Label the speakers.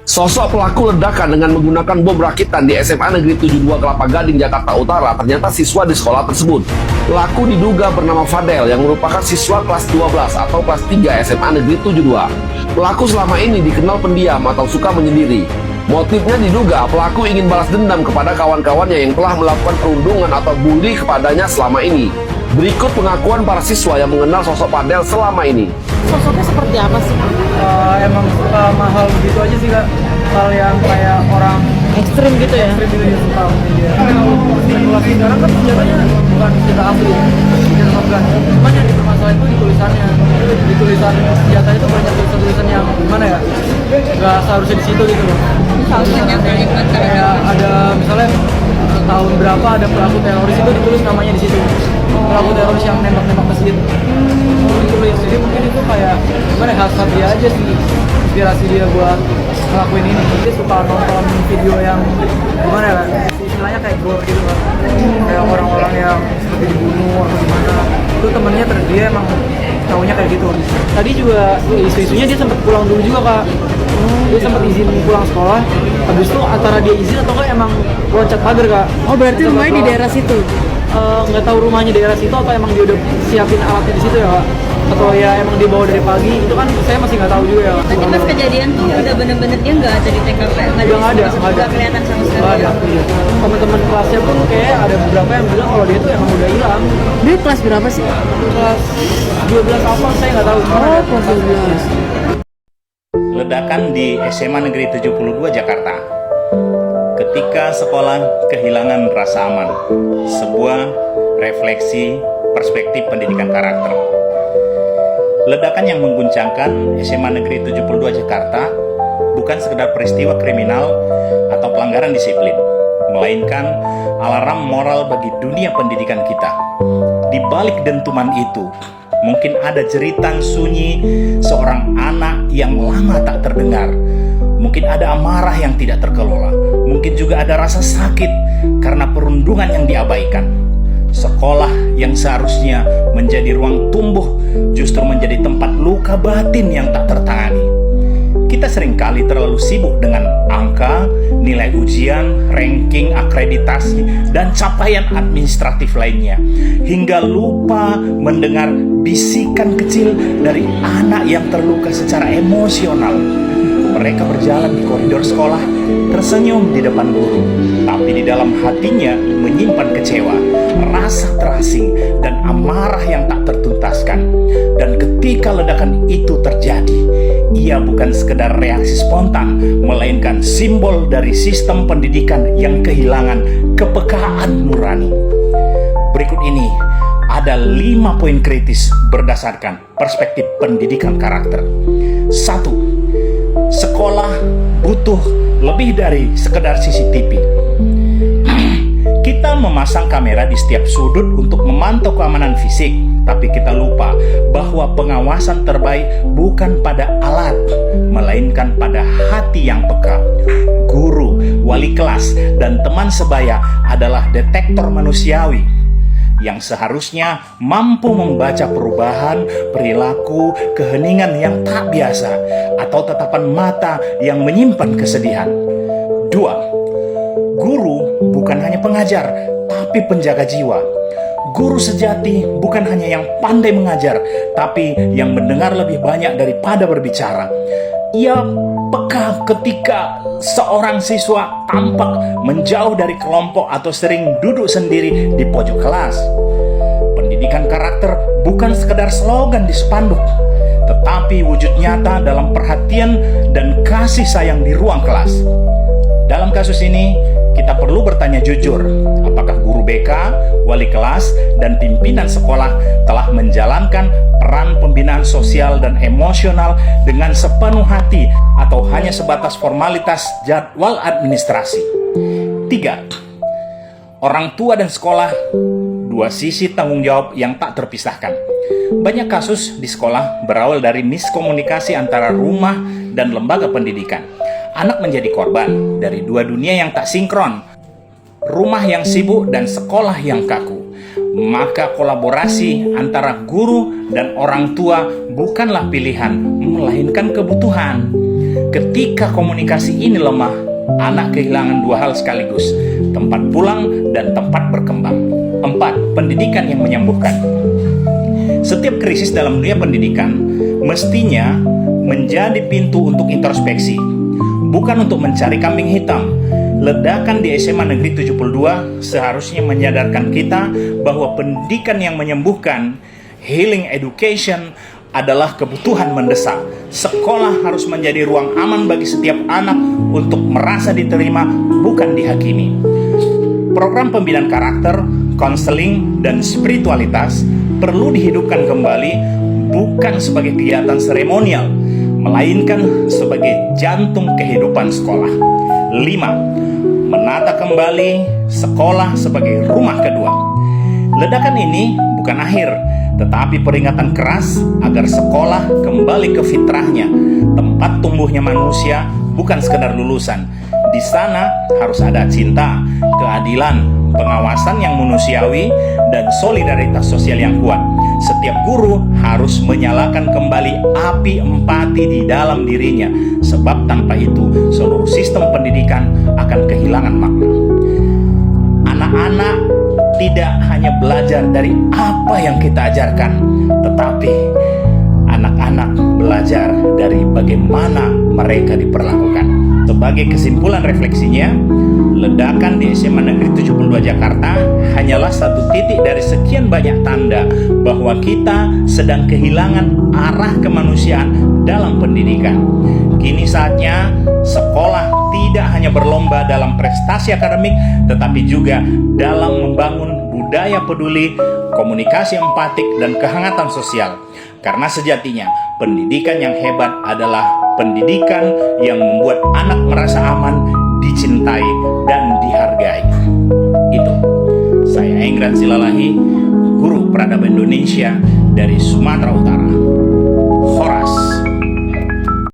Speaker 1: Sosok pelaku ledakan dengan menggunakan bom rakitan di SMA Negeri 72 Kelapa Gading, Jakarta Utara ternyata siswa di sekolah tersebut. Pelaku diduga bernama Fadel yang merupakan siswa kelas 12 atau kelas 3 SMA Negeri 72. Pelaku selama ini dikenal pendiam atau suka menyendiri. Motifnya diduga pelaku ingin balas dendam kepada kawan-kawannya yang telah melakukan perundungan atau bully kepadanya selama ini. Berikut pengakuan para siswa yang mengenal sosok Fadel selama ini.
Speaker 2: Sosoknya seperti apa sih?
Speaker 3: Emang suka mahal gitu aja sih, Kak. Hal yang kayak orang
Speaker 2: Ekstrim gitu ya?
Speaker 3: ekstrim gitu ya, suka media. Spekulasi sekarang kan senjatanya bukan senjata asli, senjata shotgun. Cuman yang dipermasalahin itu di tulisannya. Di tulisan senjata itu banyak tulisan-tulisan yang gimana ya? Gak seharusnya di situ gitu loh. Kayak ada misalnya tahun berapa ada pelaku teroris itu ditulis namanya di situ. Pelaku teroris yang nembak-nembak masjid. Ditulis, jadi mungkin itu kayak gimana ya, hasrat dia aja sih, inspirasi dia buat ngelakuin ini. Dia suka nonton video yang gimana ya, istilahnya kayak gore gitu kan, kayak orang-orang yang seperti dibunuh atau gimana. Itu temennya dia emang taunya kayak gitu. Tadi juga isu-isunya dia sempat pulang dulu juga, Kak. Dia sempat izin pulang sekolah. Habis itu antara dia izin atau enggak emang loncat pagar, Kak.
Speaker 2: Oh, berarti rumahnya di daerah situ?
Speaker 3: Nggak tahu rumahnya daerah situ atau emang dia udah siapin alatnya di situ ya, Kak. Atau ya emang dibawa dari pagi, itu kan saya masih nggak tahu juga ya.
Speaker 4: Tadi pas kejadian tuh udah bener-bener dia nggak ada di TKP,
Speaker 3: Nggak ada.
Speaker 4: nggak kelihatan sama sekali.
Speaker 3: Nggak ada. Teman-teman kelasnya pun kayak ada beberapa yang bilang kalau dia tuh emang udah hilang.
Speaker 2: Dia kelas berapa sih?
Speaker 3: Kelas 12 apa saya nggak tahu.
Speaker 2: Oh, kelas 12.
Speaker 5: Ledakan di SMA Negeri 72 Jakarta. Ketika sekolah kehilangan rasa aman, sebuah refleksi perspektif pendidikan karakter. Ledakan yang mengguncangkan SMA Negeri 72 Jakarta bukan sekedar peristiwa kriminal atau pelanggaran disiplin, melainkan alarm moral bagi dunia pendidikan kita. Di balik dentuman itu, mungkin ada jeritan sunyi seorang anak yang lama tak terdengar. Mungkin ada amarah yang tidak terkelola. Mungkin juga ada rasa sakit karena perundungan yang diabaikan. Sekolah yang seharusnya menjadi ruang tumbuh justru menjadi tempat luka batin yang tak tertangani. Kita seringkali terlalu sibuk dengan angka, nilai ujian, ranking, akreditasi, dan capaian administratif lainnya, hingga lupa mendengar bisikan kecil dari anak yang terluka secara emosional. Mereka berjalan di koridor sekolah, tersenyum di depan guru, tapi di dalam hatinya menyimpan kecewa, rasa terasing, dan amarah yang tak tertuntaskan. Dan ketika ledakan itu terjadi, ia bukan sekedar reaksi spontan, melainkan simbol dari sistem pendidikan yang kehilangan kepekaan nurani. Berikut ini ada 5 poin kritis berdasarkan perspektif pendidikan karakter. 1. Sekolah butuh lebih dari sekedar CCTV. Kita memasang kamera di setiap sudut untuk memantau keamanan fisik, tapi kita lupa bahwa pengawasan terbaik bukan pada alat, melainkan pada hati yang peka. Guru, wali kelas, dan teman sebaya adalah detektor manusiawi yang seharusnya mampu membaca perubahan perilaku, keheningan yang tak biasa, atau tatapan mata yang menyimpan kesedihan. 2. Guru bukan hanya pengajar, tapi penjaga jiwa. Guru sejati bukan hanya yang pandai mengajar, tapi yang mendengar lebih banyak daripada berbicara. Ia peka ketika seorang siswa tampak menjauh dari kelompok atau sering duduk sendiri di pojok kelas. Pendidikan karakter bukan sekedar slogan di spanduk, tetapi wujud nyata dalam perhatian dan kasih sayang di ruang kelas. Dalam kasus ini, kita perlu bertanya jujur, apakah guru BK, wali kelas, dan pimpinan sekolah telah menjalankan peran pembinaan sosial dan emosional dengan sepenuh hati atau hanya sebatas formalitas jadwal administrasi. 3. Orang tua dan sekolah, dua sisi tanggung jawab yang tak terpisahkan. Banyak kasus di sekolah berawal dari miskomunikasi antara rumah dan lembaga pendidikan. Anak menjadi korban dari dua dunia yang tak sinkron, rumah yang sibuk dan sekolah yang kaku. maka kolaborasi antara guru dan orang tua bukanlah pilihan, melainkan kebutuhan. Ketika komunikasi ini lemah, anak kehilangan dua hal sekaligus, tempat pulang dan tempat berkembang. 4. Pendidikan yang menyembuhkan. Setiap krisis dalam dunia pendidikan mestinya menjadi pintu untuk introspeksi, bukan untuk mencari kambing hitam. Ledakan di SMA Negeri 72 seharusnya menyadarkan kita bahwa pendidikan yang menyembuhkan, healing education, adalah kebutuhan mendesak. Sekolah harus menjadi ruang aman bagi setiap anak untuk merasa diterima, bukan dihakimi. Program pembinaan karakter, konseling, dan spiritualitas perlu dihidupkan kembali, bukan sebagai kegiatan seremonial, melainkan sebagai jantung kehidupan sekolah. 5. Menata kembali sekolah sebagai rumah kedua. Ledakan ini bukan akhir, tetapi peringatan keras agar sekolah kembali ke fitrahnya, tempat tumbuhnya manusia, bukan sekedar lulusan. Di sana harus ada cinta, keadilan, pengawasan yang manusiawi, dan solidaritas sosial yang kuat. Setiap guru harus menyalakan kembali api empati di dalam dirinya, sebab tanpa itu seluruh sistem pendidikan akan kehilangan makna. Anak-anak tidak hanya belajar dari apa yang kita ajarkan, tetapi anak-anak belajar dari bagaimana mereka diperlakukan. Sebagai kesimpulan refleksinya, ledakan di SMA Negeri 72 Jakarta hanyalah satu titik dari sekian banyak tanda bahwa kita sedang kehilangan arah kemanusiaan dalam pendidikan. Kini saatnya sekolah tidak hanya berlomba dalam prestasi akademik, tetapi juga dalam membangun budaya peduli, komunikasi empatik, dan kehangatan sosial. Karena sejatinya pendidikan yang hebat adalah pendidikan yang membuat anak merasa aman, dicintai, dan dihargai. Itu. Saya Engran Silalahi, Guru Peradaban Indonesia dari Sumatera Utara.